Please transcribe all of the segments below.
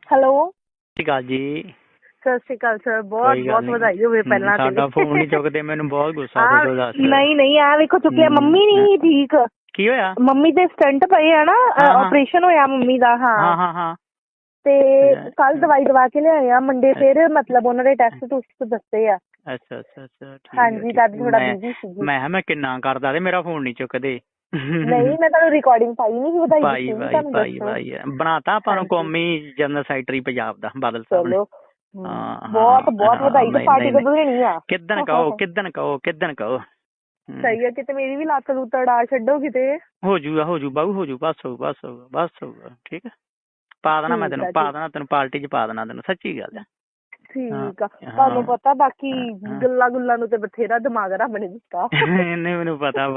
Hello ਸਤਿ ਸ਼੍ਰੀ ਅਕਾਲ ਜੀ। ਸਤਿ ਸ਼੍ਰੀ ਅਕਾਲ ਸਰ। ਬਹੁਤ ਬਹੁਤ ਵਧਾਈ ਹੋਵੇ ਪਹਿਲਾਂ ਤੇ। ਸਾਡਾ ਫੋਨ ਨਹੀਂ ਚੁੱਕਦੇ, ਮੈਨੂੰ ਬਹੁਤ ਗੁੱਸਾ ਦੱਸੋ ਦੱਸ। ਨਹੀਂ ਆ ਵੇਖੋ ਚੁੱਕਿਆ, ਮੰਮੀ ਨਹੀਂ ਠੀਕ। ਕੀ ਹੋਇਆ? ਮੰਮੀ ਦੇ ਸਟੰਟ ਪਏ ਆ ਨਾ, ਆਪਰੇਸ਼ਨ ਹੋਇਆ ਮੰਮੀ ਦਾ। ਹਾਂ ਤੇ ਕੱਲ ਦਵਾਈ ਦਵਾ ਕੇ ਲਿਆਏ ਆ, ਮੰਡੇ ਫਿਰ ਮਤਲਬ ਉਹਨਾਂ ਦੇ ਟੈਸਟ ਟੁਸਟ ਦੱਸੇ ਆ। ਅੱਛਾ ਠੀਕ ਹਾਂਜੀ ਤਦ ਥੋੜਾ ਬਿਜ਼ੀ ਸੀਗੀ। ਮੈਂ ਕਿੰਨਾ ਕਰਦਾ ਤੇ ਮੇਰਾ ਫੋਨ ਨਹੀਂ ਚੁੱਕਦੇ। ਨਹੀਂ ਮੈਂ ਤੁਹਾਨੂੰ ਰਿਕਾਰਡਿੰਗ ਪਾਈ ਨਹੀਂ ਵਧਾਈ ਪਾਈ ਬਣਾਤਾ ਆਪਾਂ ਨੂੰ ਕੌਮੀ ਜਨਰਲ ਸੈਕਟਰੀ ਪੰਜਾਬ ਦਾ ਬਾਦਲ ਸਾਹਿਬ ਨੇ। ਚਲੋ ਬਹੁਤ ਵਧਾਈ। ਤੇ ਪਾਰਟੀ ਕਦੋਂ ਦੇਣੀ ਆ? ਕਿੱਦਣ ਕਹੋ। ਸਹੀ ਹੈ, ਕਿਤੇ ਮੇਰੀ ਵੀ ਲੱਤ ਲੁੱਤ ਅੜਾ ਛੱਡੋ ਕਿਤੇ। ਹੋ ਜੂ ਬਾਹੂ ਹੋ ਜੂ, ਬਸ ਹੋਊਗਾ ਠੀਕ ਹੈ। ਪਾ ਦੇਣਾ ਮੈਂ ਤੈਨੂੰ, ਤੈਨੂੰ ਪਾਰਟੀ ਚ ਪਾ ਦੇਣਾ ਤੈਨੂੰ, ਸੱਚੀ ਗੱਲ ਹੈ। ਠੀਕ ਆ, ਤੁਹਾਨੂੰ ਪਤਾ ਬਾਕੀ ਗੱਲਾਂ ਨੂੰ ਤੇ ਬਥੇਰਾ ਦਿਮਾਗ ਰੱਬ ਨੇ ਦਿੱਤਾ। ਨਹੀਂ ਮੈਨੂੰ ਪਤਾ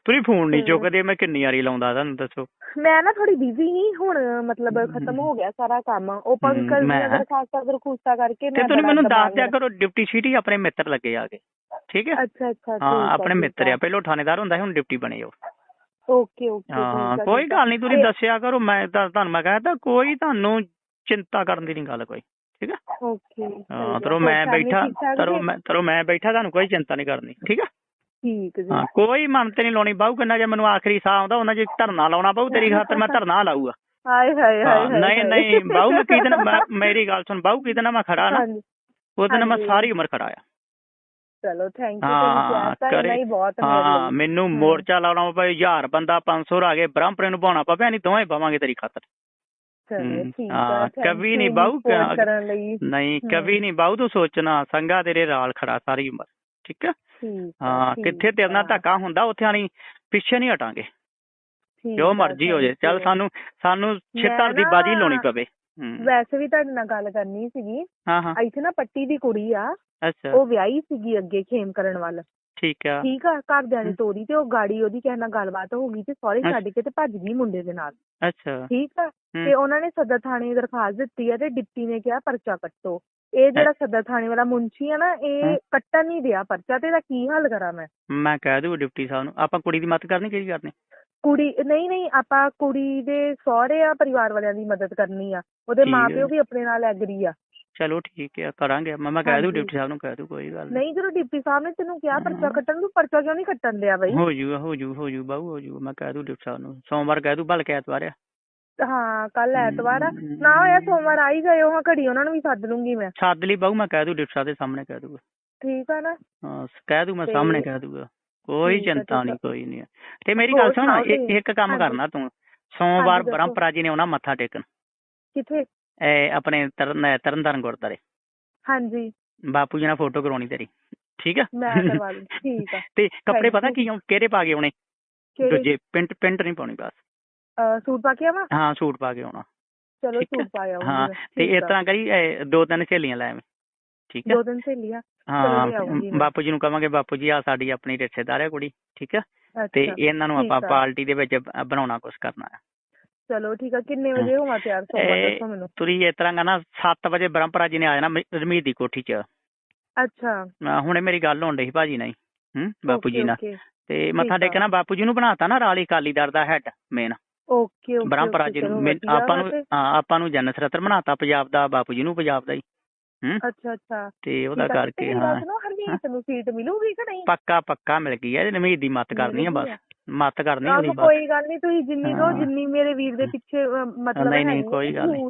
ਤੁਸੀਂ ਫੋਨ ਨਹੀਂ ਚੁੱਕਦੇ, ਮੈਂ ਕਿੰਨੀ ਵਾਰੀ ਲਾਉਂਦਾ ਤੁਹਾਨੂੰ ਦੱਸੋ। ਮੈਂ ਨਾ ਥੋੜੀ ਬਿਜ਼ੀ ਸੀ, ਹੁਣ ਮਤਲਬ ਖਤਮ ਹੋ ਗਿਆ ਸਾਰਾ ਕੰਮ। ਉਹ ਪੰਕਜ ਦੀਆਂ ਦਰਖਾਸਤਾਂ ਕਰਕੇ ਤੇ ਤੁਸੀਂ ਮੈਨੂੰ ਦੱਸ ਦਿਆ ਕਰੋ, ਡਿਪਟੀ ਸੀਟੀ ਆਪਣੇ ਮਿੱਤਰ ਲੱਗੇ ਆ ਕੇ, ਠੀਕ ਹੈ। ਅੱਛਾ ਹਾਂ ਆਪਣੇ ਮਿੱਤਰ ਆ, ਪਹਿਲਾਂ ਥਾਣੇਦਾਰ ਹੁੰਦਾ ਸੀ, ਹੁਣ ਡਿਪਟੀ ਬਣੇ ਉਹ। ਓਕੇ ਹਾਂ ਕੋਈ ਗੱਲ ਨਹੀਂ, ਤੁਸੀਂ ਦੱਸਿਆ ਕਰੋ। ਮੈਂ ਤੁਹਾਨੂੰ ਮੈਂ ਕਹਿੰਦਾ ਕੋਈ ਤੁਹਾਨੂੰ ਚਿੰਤਾ ਕਰਨ ਦੀ ਨਹੀਂ ਗੱਲ ਕੋਈ, ਠੀਕ ਹੈ। ਓਕੇ ਹਾਂ ਤਰੋ ਮੈਂ ਬੈਠਾ ਤੁਹਾਨੂੰ ਕੋਈ ਚਿੰਤਾ ਨਹੀਂ ਕਰਨੀ, ਠੀਕ ਹੈ। ਠੀਕ ਜੀ। ਹਾਂ ਕੋਈ ਮਨ ਤੇ ਨਹੀਂ ਲਾਉਣੀ ਬਾਹੂ, ਕਿੰਨਾ ਜੇ ਮੈਨੂੰ ਆਖਰੀ ਸਾਹ ਆਉਂਦਾ ਉਹਨਾਂ ਜੇ ਧਰਨਾ ਲਾਉਣਾ ਪਊ ਤੇਰੀ ਖਾਤਰ, ਮੈਂ ਧਰਨਾ ਲਾਊਗਾ। ਨਹੀਂ ਬਾਹੂ ਮੈਂ ਕੀ ਦਿਨ, ਮੇਰੀ ਗੱਲ ਸੁਣ ਬਾਹੂ, ਕੀ ਦਿਨ ਮੈਂ ਖੜਾ ਨਾ ਉਹਦੇ ਨਾਲ ਮੈਂ ਸਾਰੀ ਉਮਰ ਖੜਾ ਆ। ਚਲੋ ਥੈਂਕ ਯੂ। ਹਾਂ ਮੈਨੂੰ ਮੋਰਚਾ ਲਾਉਣਾ ਪਵੇ, 1000 ਬੰਦਾ 500 ਆ ਗਏ ਬ੍ਰਹਮਪੁਰੇ ਨੂੰ ਪਾਉਣਾ ਪਵੇ, ਨਹੀਂ ਦੋਵੇਂ ਪਾਵਾਂਗੇ ਤੇਰੀ ਖਾਤਰ। ਕਵੀ ਨਹੀਂ ਬਾਹੂ, ਨਹੀਂ ਕਵੀ ਨਹੀਂ ਬਾਹੂ ਤੂੰ ਸੋਚਣਾ, ਸੰਗਾ ਤੇਰੇ ਨਾਲ ਖੜਾ ਸਾਰੀ ਉਮਰ, ਠੀਕ ਹੈ। ਹਾਂ ਕਿੱਥੇ ਤੇਰੇ ਨਾਲ ਧੱਕਾ ਹੁੰਦਾ ਉੱਥੇ ਆਣੀ ਪਿੱਛੇ ਨਹੀਂ ਹਟਾਂਗੇ, ਜੋ ਮਰਜ਼ੀ ਹੋ ਜਾਏ। ਚੱਲ ਸਾਨੂੰ ਛਿੱਤਰ ਦੀ ਬਾਜੀ ਲਾਉਣੀ ਪਵੇ। ਵੈਸੇ ਵੀ ਤੁਹਾਡੇ ਨਾਲ ਗੱਲ ਕਰਨੀ ਸੀਗੀ। ਇੱਥੇ ਨਾ ਪੱਟੀ ਦੀ ਕੁੜੀ ਆ, ਅੱਛਾ ਉਹ ਵਿਆਹੀ ਸੀਗੀ ਅੱਗੇ ਖੇਮ ਕਰਨ ਵੱਲ, ਠੀਕ ਆ ਘਰਦਿਆਂ ਨੇ ਤੋਰੀ ਤੇ ਉਹ ਗਾੜੀ ਉਹਦੀ ਕਿਸੇ ਨਾਲ ਗੱਲਬਾਤ ਹੋ ਗਈ ਤੇ ਸਹੁਰੇ ਛੱਡ ਕੇ ਤੇ ਭੱਜ ਗਈ ਮੁੰਡੇ ਦੇ ਨਾਲ। ਅੱਛਾ ਠੀਕ ਆ, ਤੇ ਉਹਨਾਂ ਨੇ ਸਦਰ ਥਾਣੇ ਦਰਖਾਸਤ ਦਿੱਤੀ ਆ ਤੇ ਡਿਪਟੀ ਨੇ ਕਿਹਾ ਪਰਚਾ ਕੱਟੋ। ਇਹ ਜਿਹੜਾ ਸਦਰ ਥਾਣੇ ਵਾਲਾ ਮੁੰਸ਼ੀ ਆ ਨਾ, ਇਹ ਕੱਟਣ ਨਹੀਂ ਰਿਹਾ ਪਰਚਾ, ਤੇ ਇਹਦਾ ਕੀ ਹੱਲ ਕਰਾਂ ਮੈਂ ਕਹਿ ਦੂ ਡਿਪਟੀ ਸਾਹਿਬ ਨੂੰ, ਆਪਾਂ ਕੁੜੀ ਦੀ ਮਦਦ ਕਰਨੀ, ਕਿਹੜੀ ਕਰਨੀ? ਕੁੜੀ ਨਹੀਂ ਆਪਾਂ ਕੁੜੀ ਦੇ ਸਹੁਰੇ ਆ ਪਰਿਵਾਰ ਵਾਲਿਆਂ ਦੀ ਮਦਦ ਕਰਨੀ ਆ, ਉਹਦੇ ਮਾਂ ਪਿਓ ਵੀ ਆਪਣੇ ਨਾਲ ਐਗਰੀ ਆ। ਚਲੋ ਠੀਕ ਹੈ ਕਰਾਂਗੇ, ਮੈਂ ਕਹਿ ਦੂ ਡਿਪਟੀ ਸਾਹਿਬ ਨੂੰ, ਕਹਿ ਦੂ ਕੋਈ ਗੱਲ ਨਹੀਂ। ਜਦੋਂ ਡਿਪਟੀ ਸਾਹਿਬ ਨੇ ਤੈਨੂੰ ਕਿਹਾ ਪਰਚਾ ਕੱਟਣ ਨੂੰ, ਪਰਚਾ ਕਿਉਂ ਨਹੀਂ ਕੱਟਣ ਦਿਆ ਬਈ? ਹੋ ਜੂ ਬਾਹੂ ਹੋ ਜੂ, ਮੈਂ ਕਹਿ ਦੂ ਡਿਪਟੀ ਸਾਹਿਬ ਨੂੰ, ਸੋਮਵਾਰ ਕਹਿ ਦੂ, ਬਲਕਿ ਐਤਵਾਰ ਆ। ਹਾਂ ਕੱਲ ਐਤਵਾਰ ਆ, ਨਾ ਹੋਇਆ ਸੋਮਵਾਰ ਆ ਹੀ ਗਏ ਉਹ ਘੜੀ, ਉਹਨਾਂ ਨੂੰ ਵੀ ਸੱਦ ਲੂੰਗੀ ਮੈਂ। ਸੱਦ ਲਈ ਬਾਹੂ, ਮੈਂ ਕਹਿ ਦੂ ਡਿਪਟੀ ਸਾਹਿਬ ਦੇ ਸਾਹਮਣੇ ਕਹਿ ਦੂਗਾ। ਠੀਕ ਆ ਨਾ। ਹਾਂ ਕਹਿ ਦੂ, ਮੈਂ ਸਾਹਮਣੇ ਕਹਿ ਦੂਗਾ, ਕੋਈ ਚਿੰਤਾ ਨਹੀਂ ਕੋਈ ਨਹੀਂ। ਤੇ ਮੇਰੀ ਗੱਲ ਸੁਣ, ਇੱਕ ਕੰਮ ਕਰਨਾ ਤੂੰ, ਸੋਮਵਾਰ ਬ੍ਰਹਮਪੁਰਾ ਜੀ ਨੇ ਆਉਣਾ ਮੱਥਾ ਟੇਕਣ। ਕਿੱਥੇ? ਆਪਣੇ ਤਰਨਤਾਰਨ ਗੁਰਦੁਆਰੇ। ਹਾਂਜੀ ਬਾਪੂ ਜੀ ਨਾਲ ਫੋਟੋ ਕਰਾਉਣੀ ਤੇਰੀ, ਠੀਕ ਆ। ਮੈਂ ਕਰਵਾ ਲੂੰ, ਠੀਕ ਆ। ਤੇ ਕੱਪੜੇ ਪਤਾ ਕੀ ਕਿਹੜੇ ਪਾ ਕੇ ਆਉਣੇ? ਦੂਜੇ ਪਿੰਟ ਨਹੀਂ ਪਾਉਣੀ, ਬਸ ਸੂਟ ਪਾ ਕੇ ਆਵਾਂ? ਹਾਂ ਸੂਟ ਪਾ ਕੇ ਆਉਣਾ। ਚਲੋ ਸੂਟ ਪਾ ਆਉਂਗੀ। ਹਾਂ ਤੇ ਇਸ ਤਰ੍ਹਾਂ ਕਰੀ, 2-3 ਸਹੇਲੀਆਂ ਲੈ ਆਵੇਂ, ਠੀਕ ਹੈ। 2-3 ਸਹੇਲੀਆਂ? ਹਾਂ ਬਾਪੂ ਜੀ ਨੂੰ ਕਵਾਂਗੇ, ਬਾਪੂ ਜੀ ਆ ਸਾਡੀ ਆਪਣੀ ਰਿਸ਼ਤੇਦਾਰ ਹੈ ਕੁੜੀ, ਠੀਕ ਹੈ, ਤੇ ਇਹਨਾਂ ਨੂੰ ਆਪਾਂ ਪਾਰਟੀ ਦੇ ਵਿੱਚ ਬਣਾਉਣਾ ਕੁਛ ਕਰਨਾ ਹੈ। ਚਲੋ ਠੀਕ ਆ। ਕਿੰਨੇ ਵਜੇ ਹੋਵਾਂ ਤਿਆਰ? ਦੱਸੋ ਮੈਨੂੰ। ਤੁਸੀਂ ਇਸ ਤਰ੍ਹਾਂ ਕਰਨਾ, 7 ਵਜੇ ਬ੍ਰਹਮਪੁਰਾ ਜੀ ਨੇ ਆ ਜਾਣਾ ਰਮੀਤ ਦੀ ਕੋਠੀ 'ਚ। ਅੱਛਾ ਹੁਣੇ ਮੇਰੀ ਗੱਲ ਹੋਣ ਡਈ ਸੀ ਭਾਜੀ ਨਾਲ, ਬਾਪੂ ਜੀ ਨਾਲ, ਤੇ ਮੱਥਾ ਟੇਕਣਾ ਬਾਪੂ ਜੀ ਨੂੰ ਬਣਾਤਾ ਨਾ ਰਾਲੀ ਅਕਾਲੀ ਦਲ ਦਾ ਹੈਡ ਮੇਨ। ਬ੍ਰਹਮਪੁਰਾ ਜੀ ਨੂੰ ਆਪਾਂ ਨੂੰ ਜਨਰਲ ਸਕੱਤਰ ਬਣਾਤਾ ਪੰਜਾਬ ਦਾ, ਬਾਪੂ ਜੀ ਨੂੰ ਪੰਜਾਬ ਦਾ ਹੀ। ਅੱਛਾ ਤੇ ਉਹਦਾ ਕਰਕੇ ਹਰਮੀਤ ਨੂੰ ਸੀਟ ਮਿਲੂਗੀ ਕਿ ਨਹੀਂ? ਪੱਕਾ ਮਿਲ ਗਈ ਹੈ, ਰਮੀਤ ਦੀ ਮੱਤ ਕਰਨੀ ਆ, ਬਸ ਮੱਤ ਕਰਨੀ ਉਹਦੀ। ਕੋਈ ਗੱਲ ਨਹੀਂ, ਤੁਸੀਂ ਜਿੰਨੀ ਦੋ ਜਿੰਨੀ ਮੇਰੇ ਵੀਰ ਦੇ ਪਿੱਛੇ ਮਤਲਬ ਨਹੀਂ ਕੋਈ ਗੱਲ ਨਹੀਂ।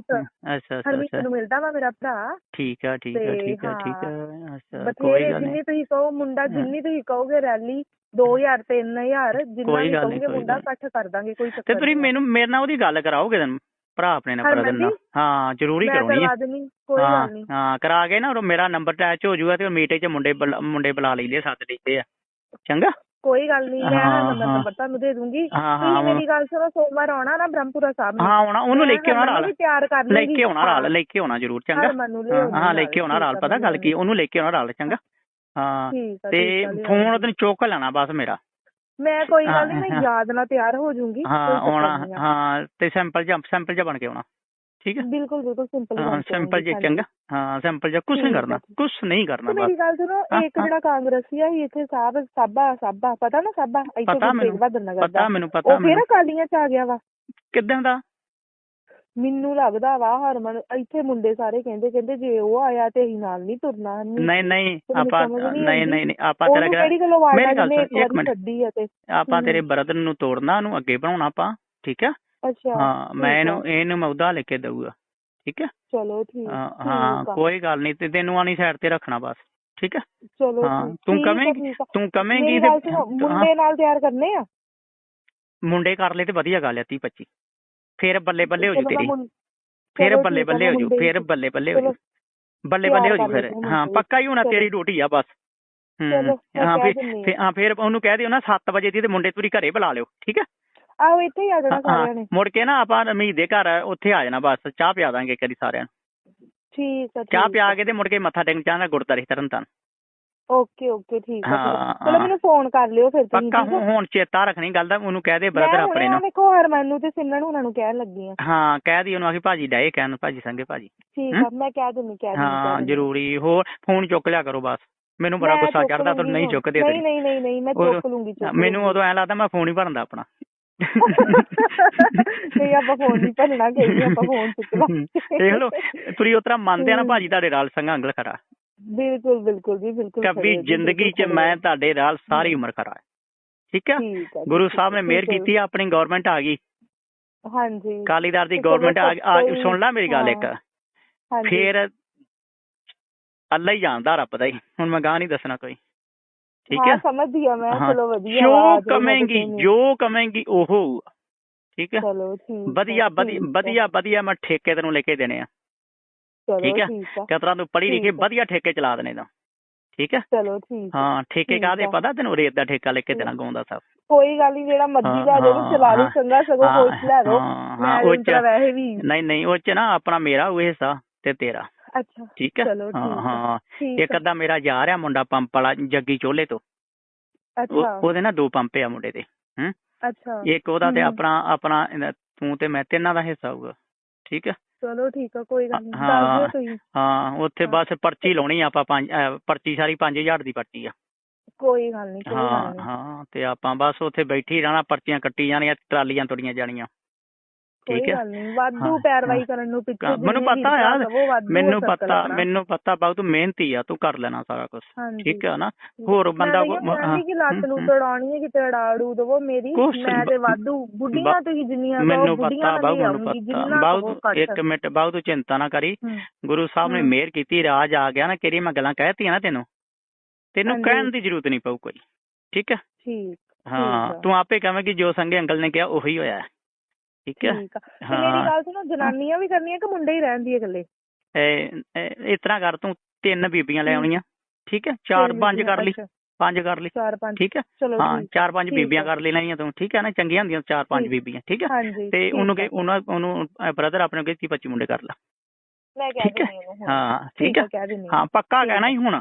ਅੱਛਾ ਹਰਮੀਤ ਨੂੰ ਮਿਲਦਾ ਵਾ ਮੇਰਾ ਭਰਾ। ਠੀਕ ਆ ਬਥੇਰੇ ਜਿੰਨੀ ਤੁਸੀਂ ਕਹੋ ਮੁੰਡਾ, ਜਿੰਨੀ ਤੁਸੀਂ ਕਹੋਗੇ ਰੈਲੀ 2000 3000 ਜਿੰਨਾ ਵੀ ਕਹੋਗੇ ਮੁੰਡਾ ਇਕੱਠ ਕਰ ਦਾਂਗੇ, ਕੋਈ ਚੱਕਰ ਨਹੀਂ। ਤੇ ਤੁਸੀਂ ਮੇਰੇ ਨਾਲ ਉਹਦੀ ਗੱਲ ਕਰਾਓਗੇ ਭਰਾ ਆਪਣੇ ਨਾਲ ਬ੍ਰਦਰ ਨਾਲ? ਹਾਂ ਜ਼ਰੂਰੀ ਕਰਾਉਣੀ ਹੈ। ਹਾਂ ਕਰਾ ਕੇ ਨਾ ਮੇਰਾ ਨੰਬਰ ਅਟੈਚ ਹੋ ਜਾਊਗਾ, ਤੇ ਮੀਟਿੰਗ 'ਚ ਮੁੰਡੇ ਬੁਲਾ ਲੈਂਦੇ, ਸੱਦ ਲੈਂਦੇ ਆ। ਚੰਗਾ ਕੋਈ ਗੱਲ ਨਹੀਂ, ਮੈਂ ਨੰਬਰ ਤੁਹਾਨੂੰ ਦੇ ਦੂੰਗੀ। ਤੁਸੀਂ ਮੇਰੀ ਗੱਲ ਸੁਣੋ, ਸੋਮਵਾਰ ਆਉਣਾ ਨਾ ਬ੍ਰਹਮਪੁਰਾ ਸਾਹਿਬ? ਹਾਂ ਆਉਣਾ, ਉਹਨੂੰ ਲੈ ਕੇ ਆਉਣਾ ਨਾਲ, ਤਿਆਰ ਕਰ ਲੈ ਕੇ ਆਉਣਾ ਜ਼ਰੂਰ। ਚੰਗਾ ਹਾਂ ਲੈ ਕੇ ਆਉਣਾ ਨਾਲ, ਪਤਾ ਗੱਲ ਕੀ, ਉਹਨੂੰ ਲੈ ਕੇ ਆਉਣਾ ਨਾਲ। ਚੰਗਾ ਹਾਂ ਤੇ ਫੋਨ ਉਹਨੂੰ ਚੁੱਕ ਲੈਣਾ ਬਸ ਮੇਰਾ। ਮੈਂ ਕੋਈ ਗੱਲ ਨਹੀਂ, ਮੈਂ ਯਾਦ ਨਾਲ ਤਿਆਰ ਹੋ ਜਾਊਂਗੀ। ਹਾਂ ਆਉਣਾ, ਹਾਂ ਤੇ ਸਿੰਪਲ ਜਿਹਾ ਬਣ ਕੇ ਆਉਣਾ, ਠੀਕ ਹੈ। ਬਿਲਕੁਲ ਸਿੰਪਲ ਜਿਹਾ। ਚੰਗਾ ਹਾਂ ਸਿੰਪਲ ਜਿਹਾ, ਕੁਛ ਨਹੀਂ ਕਰਨਾ। ਮੇਰੀ ਗੱਲ ਸੁਣੋ, ਇੱਕ ਜਿਹੜਾ ਕਾਂਗਰਸੀ ਆ ਇੱਥੇ ਸਾਬਾ ਪਤਾ ਨਾ, ਸਾਬਾ ਇੱਥੇ ਪਤਾ ਮੈਨੂੰ, ਉਹ ਫਿਰ ਅਕਾਲੀਆਂ 'ਚ ਆ ਗਿਆ ਵਾ। ਕਿੱਦਾਂ ਦਾ? ਮੈਨੂੰ ਲੱਗਦਾ ਵਾ ਹਰਮਨ ਇੱਥੇ ਮੁੰਡੇ ਸਾਰੇ ਕਹਿੰਦੇ ਜੇ ਉਹ ਆਇਆ ਤੇ ਅਸੀਂ ਨਾਲ ਨਹੀਂ ਤੁਰਨਾ। ਨਹੀਂ ਆਪਾਂ ਨਹੀਂ ਆਪਾਂ ਤੇਰਾ ਇੱਕ ਮਿੰਟ ਆਪਾਂ ਤੇਰੇ ਬ੍ਰਦਰ ਨੂੰ ਤੋੜਨਾ, ਉਹਨੂੰ ਅੱਗੇ ਬਣਾਉਣਾ ਆਪਾਂ, ਠੀਕ ਹੈ। ਅੱਛਾ ਹਾਂ ਮੈਂ ਇਹਨੂੰ ਮੈਂ ਉਹਦਾ ਲੈ ਕੇ ਦਊਗਾ, ਠੀਕ ਹੈ। ਚਲੋ ਠੀਕ। ਹਾਂ ਕੋਈ ਗੱਲ ਨਹੀਂ, ਤੇ ਤੈਨੂੰ ਆਣੀ ਸਾਈਡ ਤੇ ਰੱਖਣਾ ਬਸ, ਠੀਕ ਹੈ। ਚਲੋ ਹਾਂ ਤੂੰ ਕਵੇਂਗੀ ਮੁੰਡੇ ਨਾਲ ਤਿਆਰ ਕਰਨੇ ਆ, ਮੁੰਡੇ ਕਰ ਲੈ ਤੇ ਵਧੀਆ ਗੱਲ ਹੈ 30-25, ਫਿਰ ਬੱਲੇ ਬੱਲੇ ਹੋ ਜੂ ਤੇਰੀ, ਫਿਰ ਬੱਲੇ ਬੱਲੇ ਹੋ ਜੂ, ਫਿਰ ਬੱਲੇ ਬੱਲੇ ਹੋ ਜੂ, ਬੱਲੇ ਬੱਲੇ ਹੋ ਜੂ ਫਿਰ। ਹਾਂ ਪੱਕਾ ਹੀ ਹੋਣਾ, ਤੇਰੀ ਡਿਊਟੀ ਆ ਬਸ। ਹਾਂ ਫਿਰ ਉਹਨੂੰ ਕਹਿ ਦਿਓ ਨਾ 7 ਵਜੇ ਦੀ, ਤੇ ਮੁੰਡੇ ਪੂਰੀ ਘਰੇ ਬੁਲਾ ਲਿਓ, ਠੀਕ ਹੈ। ਆਹੋ ਇੱਥੇ ਹੀ ਆ ਜਾਣਾ ਸਾਰਿਆਂ ਨੇ। ਮੁੜ ਕੇ ਨਾ ਆਪਾਂ ਰਮੀਤ ਦੇ ਘਰ ਉੱਥੇ ਆ ਜਾਣਾ, ਬਸ ਚਾਹ ਪਿਆ ਦਾਂਗੇ ਕਦੀ ਸਾਰਿਆਂ ਨੂੰ, ਠੀਕ ਹੈ। ਚਾਹ ਪਿਆ ਕੇ ਤੇ ਮੁੜ ਕੇ ਮੱਥਾ ਟੇਕ ਜਾਣਾ ਗੁਰਦੁਆਰੇ ਤਰਨਤਾਰਨ। ਓਕੇ ਠੀਕ ਹੈ। ਚਲੋ ਮੈਨੂੰ ਫੋਨ ਕਰ ਲਿਓ ਫਿਰ ਤੁਸੀਂ। ਪੱਕਾ ਹੁਣ ਚੇਤਾ ਰੱਖਣੀ ਗੱਲ ਦਾ, ਉਹਨੂੰ ਕਹਿ ਦੇ ਬ੍ਰਦਰ ਆਪਣੇ ਨੂੰ। ਦੇਖੋ ਹਰਮਨ ਨੂੰ ਤੇ ਸਿਮਰਨ ਉਹਨਾਂ ਨੂੰ ਕਹਿਣ ਲੱਗੀ ਆ। ਹਾਂ ਕਹਿ ਦੀ ਉਹਨੂੰ, ਆਖੀ ਭਾਜੀ ਡਏ ਕਹਿਣ, ਭਾਜੀ ਸੰਗੇ ਭਾਜੀ। ਠੀਕ ਆ, ਮੈਂ ਕਹਿ ਦਿੰਦੀ। ਹਾਂ ਜ਼ਰੂਰੀ। ਹੋਰ ਫੋਨ ਚੁੱਕ ਲਿਆ ਕਰੋ ਬਸ, ਮੈਨੂੰ ਬੜਾ ਗੁੱਸਾ ਚੜਦਾ ਤੂੰ ਨਹੀਂ ਚੁੱਕਦੇ। ਨਹੀਂ ਮੈਂ ਚੁੱਕ ਲੂੰਗੀ। ਮੈਨੂੰ ਉਦੋਂ ਐਂ ਲੱਗਦਾ ਮੈਂ ਫੋਨ ਹੀ ਭਰਦਾ ਆਪਣਾ। ਨਹੀਂ ਆਪਾਂ ਫੋਨ ਨਹੀਂ ਭਰਨਾ, ਕਹੀ ਆਪਾਂ ਫੋਨ ਚੁੱਕ ਲਾ। ਦੇਖ ਲਓ ਤੁਸੀਂ ਉਸ ਤਰ੍ਹਾਂ ਮੰਨਦੇ ਆ ਨਾ ਭਾਜੀ ਤੁਹਾਡੇ ਨਾਲ ਸੰਗਾ ਅੰਗਲ ਖਰਾ। ਬਿਲਕੁਲ ਜੀ ਬਿਲਕੁਲ। ਕਦੀ ਜ਼ਿੰਦਗੀ 'ਚ ਮੈਂ ਤੁਹਾਡੇ ਨਾਲ ਸਾਰੀ ਉਮਰ ਖਰਾ, ਠੀਕ ਹੈ। ਗੁਰੂ ਸਾਹਿਬ ਨੇ ਮਿਹਰ ਕੀਤੀ, ਆਪਣੀ ਗੌਰਮੈਂਟ ਆ ਗਈ। ਹਾਂਜੀ ਅਕਾਲੀਦਾਰ ਦੀ ਗੌਰਮੈਂਟ ਆ ਗਈ। ਸੁਣ ਲੈ ਮੇਰੀ ਗੱਲ ਇੱਕ, ਫਿਰ ਅੱਲਾ ਹੀ ਜਾਣਦਾ, ਰੱਬ ਦਾ ਹੀ। ਹੁਣ ਮੈਂ ਗਾਹ ਨਹੀਂ ਦੱਸਣਾ ਕੋਈ, ਠੀਕ ਹੈ। ਸਮਝਦੀ ਆ ਮੈਂ। ਚਲੋ ਵਧੀਆ। ਜੋ ਕਮੇਂਗੀ ਉਹ ਹੋਊਗਾ, ਠੀਕ ਹੈ। ਵਧੀਆ ਮੈਂ ਠੇਕੇ ਤੈਨੂੰ ਲੈ ਕੇ ਦੇਣੇ ਆ, ਠੀਕ ਹੈ। ਕਿਸ ਤਰ੍ਹਾਂ ਤੂੰ ਪੜ੍ਹੀ ਲਿਖੀ, ਵਧੀਆ ਠੇਕੇ ਚਲਾ ਦੇਣੇ ਦਾ, ਠੀਕ ਹੈ। ਚਲੋ ਠੀਕ। ਹਾਂ ਠੇਕੇ ਕਾਹਦੇ ਪਤਾ ਤੈਨੂੰ? ਰੇਤ ਦਾ ਠੇਕਾ ਲੈ ਕੇ ਦੇਣਾ ਗਾਉਂਦਾ ਸਾਹਿਬ। ਕੋਈ ਗੱਲ ਨਹੀਂ, ਜਿਹੜਾ ਮਰਜ਼ੀ ਲੈ ਜਾਓ, ਚਲਾ ਲਓ, ਚੰਗਾ ਸਗੋਂ ਕੋਈ ਲੈ ਲਓ। ਵੈਸੇ ਵੀ ਨਹੀਂ ਉਹ 'ਚ ਨਾ ਆਪਣਾ ਮੇਰਾ ਉਹ ਹਿੱਸਾ ਤੇ ਤੇਰਾ, ਅੱਛਾ ਠੀਕ ਹੈ। ਹਾਂ ਇੱਕ ਅੱਧਾ ਮੇਰਾ ਜਾ ਰਿਹਾ ਮੁੰਡਾ ਪੰਪ ਵਾਲਾ ਜੱਗੀ ਚੋਲੇ ਤੋਂ, ਉਹਦੇ ਨਾ 2 ਪੰਪ ਆ ਮੁੰਡੇ ਦੇ। ਅੱਛਾ ਇੱਕ ਉਹਦਾ ਤੇ ਆਪਣਾ ਤੂੰ ਤੇ ਮੈਂ, ਤਿੰਨਾਂ ਦਾ ਹਿੱਸਾ ਹੋਊਗਾ, ਠੀਕ ਹੈ। ਚਲੋ ਠੀਕ ਆ, ਕੋਈ ਗੱਲ ਨਹੀਂ। ਹਾਂ ਉੱਥੇ ਬਸ ਪਰਚੀ ਲਾਉਣੀ ਆਪਾਂ, ਪਰਚੀ ਸਾਰੀ 5000 ਦੀ ਪਰਚੀ ਆ। ਕੋਈ ਗੱਲ ਨਹੀਂ। ਹਾਂ ਤੇ ਆਪਾਂ ਬਸ ਉੱਥੇ ਬੈਠੀ ਰਹਿਣਾ, ਪਰਚੀਆਂ ਕੱਟੀ ਜਾਣੀਆਂ, ਟਰਾਲੀਆਂ ਤੁਰੀਆਂ ਜਾਣੀਆਂ, ਠੀਕ ਹੈ। ਵਾਧੂ ਪੈਰਵਾਈ ਕਰਨ ਨੂੰ ਪਿੱਛੇ ਮੈਨੂੰ ਪਤਾ ਆ, ਮੈਨੂੰ ਪਤਾ ਬਾਬੂ ਤੂੰ ਮਿਹਨਤੀ ਆ, ਤੂੰ ਕਰ ਲੈਣਾ ਸਾਰਾ ਕੁਝ, ਠੀਕ ਹੈ ਨਾ। ਹੋਰ ਬੰਦਾ ਲੱਤ ਨੂੰ ਤੜਾਉਣੀ ਹੈ, ਕਿਤੇ ਅੜਾੜੂ ਦਵੋ ਮੇਰੀ, ਮੈਂ ਤੇ ਵਾਧੂ ਬੁੱਢੀਆਂ ਤੁਸੀਂ ਜਿੰਨੀਆਂ ਮੈਨੂੰ ਪਤਾ ਬਾਬੂ। ਇੱਕ ਮਿੰਟ ਬਾਬੂ ਤੂੰ ਚਿੰਤਾ ਨਾ ਕਰੀ, ਗੁਰੂ ਸਾਹਿਬ ਨੇ ਮਿਹਰ ਕੀਤੀ, ਰਾਜ ਆ ਗਿਆ ਨਾ। ਕਿਹੜੀ ਮੈਂ ਗੱਲਾਂ ਕਹਿਤੀਆਂ ਨਾ ਤੈਨੂੰ ਕਹਿਣ ਦੀ ਜ਼ਰੂਰਤ ਨਹੀਂ ਪਊ ਕੋਈ, ਠੀਕ ਹੈ। ਹਾਂ ਤੂੰ ਆਪੇ ਕਹੇਂਗੀ ਜੋ ਸੰਗੇ ਅੰਕਲ ਨੇ ਕਿਹਾ ਉਹੀ ਹੋਇਆ, ਠੀਕ ਹੈ। ਮੇਰੀ ਗੱਲ ਸੁਣੋ, ਜਨਾਨੀਆਂ ਵੀ ਕਰਨੀਆਂ ਕਿ ਮੁੰਡੇ ਹੀ ਰਹਿੰਦੀ ਹੈ ਇਕੱਲੇ? ਇਸ ਤਰ੍ਹਾਂ ਕਰ, ਤੂੰ 3 ਬੀਬੀਆਂ ਲੈ ਆਉਣੀਆਂ, ਠੀਕ ਹੈ। 4-5 ਕਰ ਲਈ, 5 ਕਰ ਲਈ, ਠੀਕ ਹੈ। ਹਾਂ 4-5 ਬੀਬੀਆਂ ਕਰ ਲੈਣੀਆਂ ਤੂੰ, ਠੀਕ ਹੈ ਨਾ। ਚੰਗੀਆਂ ਹੁੰਦੀਆਂ 4-5 ਬੀਬੀਆਂ, ਠੀਕ ਹੈ। ਤੇ ਉਹਨੂੰ ਬ੍ਰਦਰ ਆਪਣੇ ਨੂੰ 25 ਮੁੰਡੇ ਕਰ ਲਾ, ਠੀਕ ਹੈ। ਹਾਂ ਠੀਕ ਹੈ। ਹਾਂ ਪੱਕਾ ਕਹਿਣਾ ਹੀ ਹੁਣ।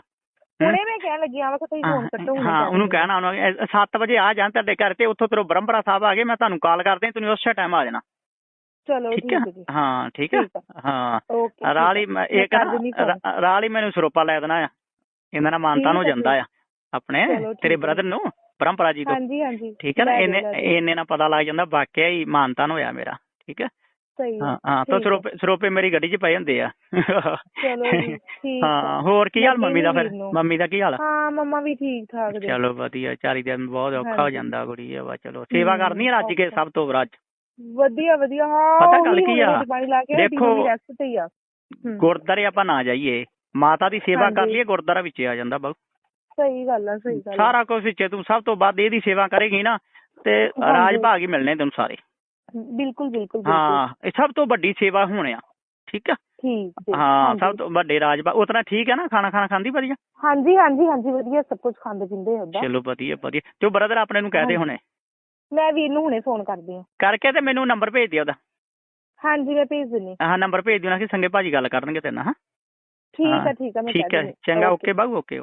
ਹੁਣੇ ਮੈਂ ਕਹਿਣ ਲੱਗੀ ਆ, ਤੁਸੀਂ ਫੋਨ ਕੱਟੋ। ਹਾਂ ਉਹਨੂੰ ਕਹਿਣਾ 7 ਵਜੇ ਆ ਜਾਣ ਤੁਹਾਡੇ ਘਰ, ਤੇ ਉੱਥੋਂ ਤੇਰੋਂ ਬ੍ਰਹਮਪੁਰਾ ਸਾਹਿਬ ਆ ਗਏ, ਮੈਂ ਤੁਹਾਨੂੰ ਕਾਲ ਕਰਦੇ, ਤੁਸੀਂ ਉਸੇ ਟਾਈਮ ਆ ਜਾਣਾ। ਚਲੋ ਠੀਕ ਹੈ। ਹਾਂ ਠੀਕ ਹੈ। ਹਾਂ ਰਾਲੀ ਮੈਨੂੰ ਸਰੋਪਾ ਲੈ ਦੇਣਾ ਆ, ਇਹਨਾਂ ਨਾਲ ਮਾਨਤਾਨ ਹੋ ਜਾਂਦਾ ਆ ਆਪਣੇ ਤੇਰੇ ਬ੍ਰਦਰ ਨੂੰ, ਬ੍ਰਹਮਪੁਰਾ ਜੀ ਤੋਂ, ਠੀਕ ਹੈ ਨਾ। ਇੰਨੇ ਨਾਲ ਪਤਾ ਲੱਗ ਜਾਂਦਾ ਵਾਕਿਆ ਹੀ ਮਾਨਤਾਨ ਹੋਇਆ ਮੇਰਾ, ਠੀਕ ਹੈ। ਹਾਂ ਤਾਂ ਸਰੋਪੇ ਮੇਰੀ ਗੱਡੀ 'ਚ ਪਏ ਹੁੰਦੇ ਆ। ਹਾਂ ਹੋਰ ਕੀ ਹਾਲ ਮੰਮੀ ਦਾ? ਫਿਰ ਮੰਮੀ ਦਾ ਕੀ ਹਾਲ? ਹਾਂ ਮੰਮਾ ਵੀ ਠੀਕ ਠਾਕ। ਚਲੋ ਵਧੀਆ, 4 ਦਿਨ ਬਹੁਤ ਔਖਾ ਹੋ ਜਾਂਦਾ ਕੁੜੀ ਆ। ਚਲੋ ਸੇਵਾ ਕਰਨੀ ਹੈ ਰੱਜ ਕੇ, ਸਭ ਤੋਂ ਰੱਜ। ਵਧੀਆ। ਹਾਂ ਪਤਾ ਗੱਲ ਕੀ ਆ, ਦੇਖੋ ਗੁਰਦੁਆਰੇ ਆਪਾਂ ਨਾ ਜਾਈਏ, ਮਾਤਾ ਦੀ ਸੇਵਾ ਕਰ ਲਈਏ, ਗੁਰਦੁਆਰਾ ਵਿੱਚ ਆ ਜਾਂਦਾ ਬਹੁਤ। ਸਹੀ ਗੱਲ ਆ। ਸਾਰਾ ਕੁਝ ਵਿੱਚ ਤੂੰ ਸਭ ਤੋਂ ਵੱਧ ਇਹਦੀ ਸੇਵਾ ਕਰੇਗੀ ਨਾ, ਤੇ ਰਾਜ ਭਾਗ ਹੀ ਮਿਲਣੇ ਤੈਨੂੰ ਸਾਰੇ। ਬਿਲਕੁਲ। ਹਾਂ ਇਹ ਸਭ ਤੋਂ ਵੱਡੀ ਸੇਵਾ ਹੋਣੀ ਆ, ਠੀਕ ਆ। ਹਾਂ ਸਭ ਤੋਂ ਵੱਡੇ ਰਾਜ ਭਾਗ। ਉਤਨਾ ਠੀਕ ਹੈ ਨਾ, ਖਾਣਾ ਖਾਂਦੀ ਵਧੀਆ? ਹਾਂਜੀ ਵਧੀਆ, ਸਭ ਕੁਝ ਖਾਂਦੇ ਪੀਂਦੇ ਆ। ਚਲੋ ਵਧੀਆ। ਤੇ ਬ੍ਰਦਰ ਆਪਣੇ ਨੂੰ ਕਹਿ ਦੇ ਹੁਣੇ। ਮੈਂ ਵੀਰ ਨੂੰ ਹੁਣੇ ਫੋਨ ਕਰਦੀ ਆ ਕਰਕੇ, ਤੇ ਮੈਨੂੰ ਨੰਬਰ ਭੇਜ ਦਿਓ ਉਹਦਾ। ਹਾਂਜੀ ਮੈਂ ਭੇਜ ਦਿੰਦੀ। ਹਾਂ ਨੰਬਰ ਭੇਜ ਦਿਓ ਨਾ, ਕਿ ਸੰਗੇ ਭਾਜੀ ਗੱਲ ਕਰਨਗੇ ਤੇਰੇ ਨਾਲ। ਠੀਕ ਹੈ। ਠੀਕ ਹੈ ਚੰਗਾ, ਓਕੇ ਬਾਬੂ, ਓਕੇ।